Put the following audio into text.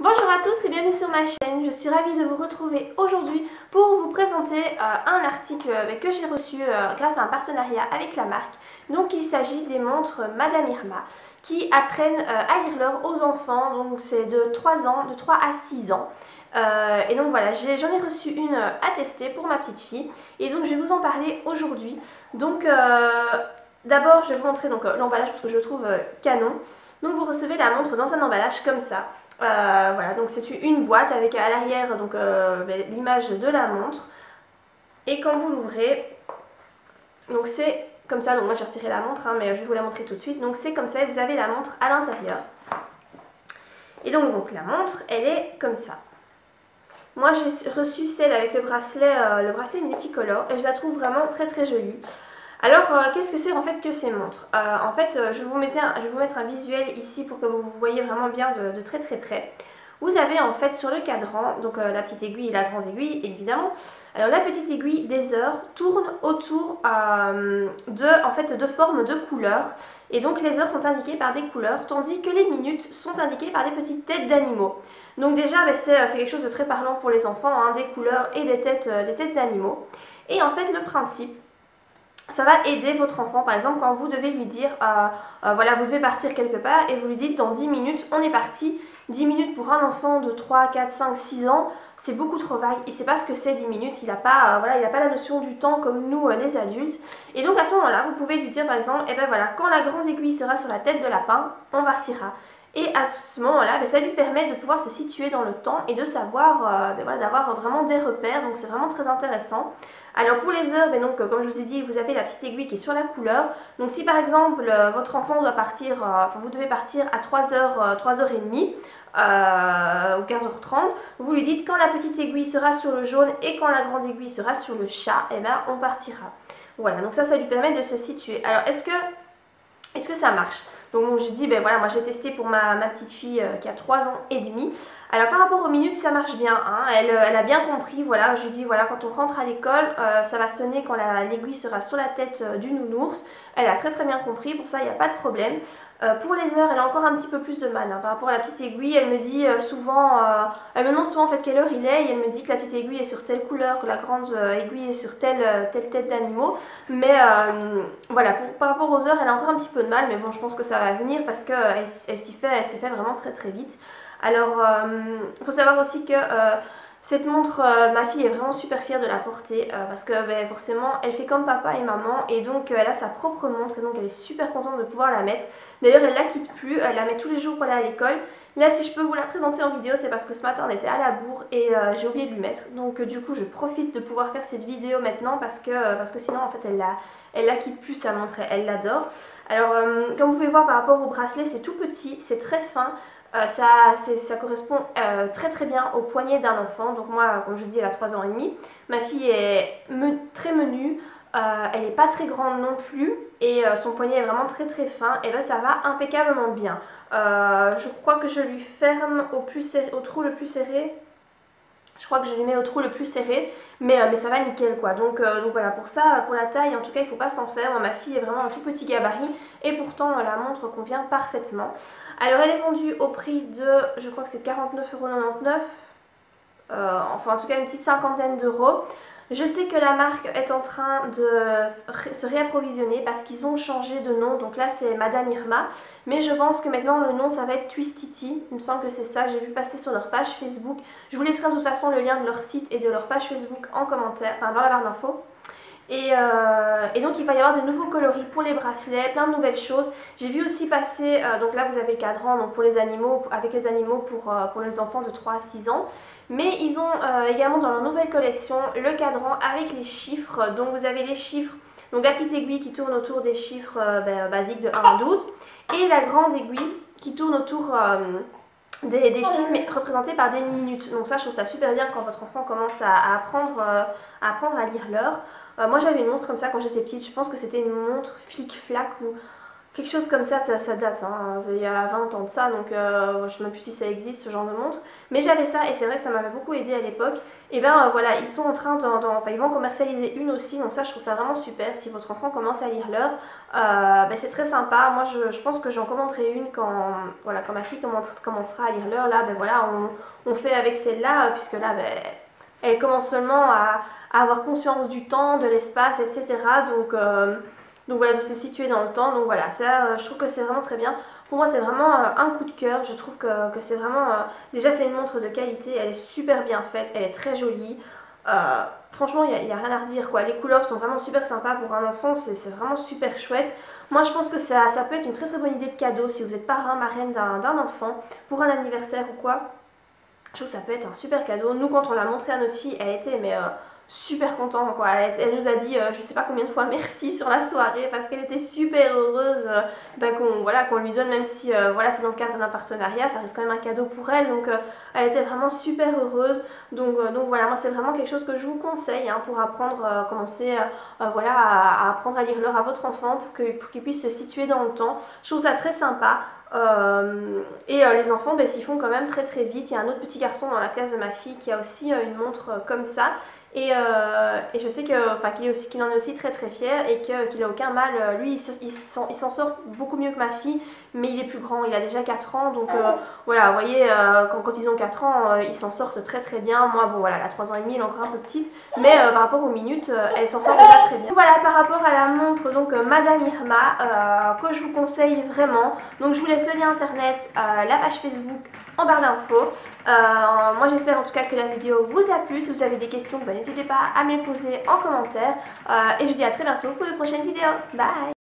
Bonjour à tous et bienvenue sur ma chaîne, je suis ravie de vous retrouver aujourd'hui pour vous présenter un article que j'ai reçu grâce à un partenariat avec la marque. Donc il s'agit des montres Madame Irma qui apprennent à lire l'heure aux enfants, donc c'est de 3 ans, de 3 à 6 ans. Et donc voilà, j'en ai reçu une à tester pour ma petite fille et donc je vais vous en parler aujourd'hui. Donc d'abord je vais vous montrer l'emballage parce que je le trouve canon. Donc vous recevez la montre dans un emballage comme ça. Voilà, donc c'est une boîte avec à l'arrière l'image de la montre. Et quand vous l'ouvrez, donc c'est comme ça. Donc moi j'ai retiré la montre, mais je vais vous la montrer tout de suite. Donc c'est comme ça, vous avez la montre à l'intérieur. Et donc la montre, elle est comme ça. Moi j'ai reçu celle avec le bracelet multicolore et je la trouve vraiment très très jolie. Alors, qu'est-ce que c'est en fait que ces montres? En fait, je vais vous mettre un visuel ici pour que vous voyez vraiment bien de très très près. Vous avez en fait sur le cadran, donc la petite aiguille et la grande aiguille évidemment. Alors la petite aiguille des heures tourne autour de formes de couleurs. Et donc les heures sont indiquées par des couleurs, tandis que les minutes sont indiquées par des petites têtes d'animaux. Donc déjà, c'est quelque chose de très parlant pour les enfants, hein, des couleurs et des têtes d'animaux. Et en fait, le principe, ça va aider votre enfant, par exemple, quand vous devez lui dire, voilà, vous devez partir quelque part et vous lui dites dans 10 minutes, on est parti. 10 minutes pour un enfant de 3, 4, 5, 6 ans, c'est beaucoup trop vague. Il ne sait pas ce que c'est 10 minutes, il n'a pas, la notion du temps comme nous, les adultes. Et donc à ce moment-là, vous pouvez lui dire par exemple, eh ben voilà, quand la grande aiguille sera sur la tête de lapin, on partira. Et à ce moment-là, ça lui permet de pouvoir se situer dans le temps et de savoir, d'avoir vraiment des repères. Donc c'est vraiment très intéressant. Alors pour les heures, comme je vous ai dit, vous avez la petite aiguille qui est sur la couleur. Donc si par exemple votre enfant doit partir, vous devez partir à 3h, 3h30 ou 15h30, vous lui dites quand la petite aiguille sera sur le jaune et quand la grande aiguille sera sur le chat, et ben on partira. Voilà, donc ça lui permet de se situer. Alors est-ce que ça marche? Donc j'ai dit, ben voilà, moi j'ai testé pour ma petite fille qui a 3 ans et demi. Alors par rapport aux minutes, ça marche bien, hein. Elle a bien compris, voilà, je lui dis, voilà, quand on rentre à l'école, ça va sonner quand l'aiguille sera sur la tête du nounours. Elle a très très bien compris, pour ça il n'y a pas de problème. Pour les heures, elle a encore un petit peu plus de mal, hein. Par rapport à la petite aiguille, elle me dit souvent, elle me demande souvent en fait quelle heure il est et elle me dit que la petite aiguille est sur telle couleur, que la grande aiguille est sur telle tête d'animaux. Mais voilà, par rapport aux heures, elle a encore un petit peu de mal, mais bon, je pense que ça va venir parce qu'elle s'y fait vraiment très très vite. Alors, il faut savoir aussi que cette montre, ma fille est vraiment super fière de la porter parce que forcément elle fait comme papa et maman et donc elle a sa propre montre et donc elle est super contente de pouvoir la mettre. D'ailleurs elle la quitte plus, elle la met tous les jours pour aller à l'école. Là si je peux vous la présenter en vidéo c'est parce que ce matin on était à la bourre et j'ai oublié de lui mettre. Donc du coup je profite de pouvoir faire cette vidéo maintenant parce que sinon en fait elle la quitte plus sa montre, elle l'adore. Alors comme vous pouvez voir par rapport au bracelet c'est tout petit, c'est très fin. Ça correspond très très bien au poignet d'un enfant. Donc moi, comme je vous dis, elle a 3 ans et demi. Ma fille est très menue, elle n'est pas très grande non plus et son poignet est vraiment très très fin. Et là, ça va impeccablement bien. Je crois que je lui ferme au trou le plus serré. Je crois que je lui mets au trou le plus serré, mais ça va nickel quoi. Donc voilà, pour ça, pour la taille, en tout cas, il ne faut pas s'en faire. Moi, ma fille est vraiment un tout petit gabarit et pourtant la montre convient parfaitement. Alors elle est vendue au prix de, je crois que c'est 49,99 €, enfin en tout cas une petite cinquantaine d'euros. Je sais que la marque est en train de se réapprovisionner parce qu'ils ont changé de nom. Donc là c'est Madame Irma. Mais je pense que maintenant le nom ça va être Twistity. Il me semble que c'est ça. J'ai vu passer sur leur page Facebook. Je vous laisserai de toute façon le lien de leur site et de leur page Facebook en commentaire, enfin dans la barre d'infos. Et donc il va y avoir de nouveaux coloris pour les bracelets, plein de nouvelles choses. J'ai vu aussi passer, donc là vous avez le cadran donc pour les animaux, avec les animaux pour les enfants de 3 à 6 ans. Mais ils ont également dans leur nouvelle collection le cadran avec les chiffres. Donc vous avez les chiffres, donc la petite aiguille qui tourne autour des chiffres basiques de 1 à 12. Et la grande aiguille qui tourne autour des chiffres mais représentés par des minutes. Donc ça je trouve ça super bien quand votre enfant commence à apprendre à lire l'heure. Moi j'avais une montre comme ça quand j'étais petite, je pense que c'était une montre flic-flac ou quelque chose comme ça, ça date, hein, il y a 20 ans de ça, donc je ne sais même plus si ça existe ce genre de montre. Mais j'avais ça et c'est vrai que ça m'avait beaucoup aidé à l'époque. Et bien voilà, ils sont en train enfin, ils vont commercialiser une aussi, donc ça je trouve ça vraiment super. Si votre enfant commence à lire l'heure, ben, c'est très sympa. Moi je pense que j'en commanderai une quand, voilà, quand ma fille commencera à lire l'heure. Là, ben voilà, on fait avec celle-là, puisque là, ben, elle commence seulement à avoir conscience du temps, de l'espace, etc. Donc voilà, de se situer dans le temps. Donc voilà, ça, je trouve que c'est vraiment très bien. Pour moi, c'est vraiment un coup de cœur. Je trouve que c'est vraiment... déjà, c'est une montre de qualité. Elle est super bien faite. Elle est très jolie. Franchement, il n'y a rien à redire, quoi. Les couleurs sont vraiment super sympas pour un enfant. C'est vraiment super chouette. Moi, je pense que ça peut être une très très bonne idée de cadeau si vous êtes parrain, marraine d'un enfant pour un anniversaire ou quoi. Je trouve que ça peut être un super cadeau. Nous, quand on l'a montré à notre fille, elle était super contente, quoi. Elle nous a dit je sais pas combien de fois merci sur la soirée parce qu'elle était super heureuse qu'on lui donne, même si voilà, c'est dans le cadre d'un partenariat, ça reste quand même un cadeau pour elle. Donc elle était vraiment super heureuse. Donc voilà, moi c'est vraiment quelque chose que je vous conseille, hein, pour apprendre, commencer voilà, à apprendre à lire l'heure à votre enfant pour qu'il puisse se situer dans le temps. Je trouve ça très sympa. Les enfants, ben, s'y font quand même très très vite. Il y a un autre petit garçon dans la classe de ma fille qui a aussi une montre comme ça. Et je sais qu'il en est aussi très très fier et qu'il a aucun mal. Lui, il s'en sort beaucoup mieux que ma fille, mais il est plus grand, il a déjà 4 ans. Donc voilà, vous voyez, quand ils ont 4 ans, ils s'en sortent très très bien. Moi, bon voilà, elle a 3 ans et demi, elle est encore un peu petite, mais par rapport aux minutes, elle s'en sort déjà très bien. Voilà, par rapport à la montre, donc Madame Irma, que je vous conseille vraiment. Donc je vous laisse le lien internet, la page Facebook en barre d'infos. Moi j'espère en tout cas que la vidéo vous a plu. Si vous avez des questions, ben, n'hésitez pas à me les poser en commentaire. Et je vous dis à très bientôt pour de prochaines vidéos. Bye!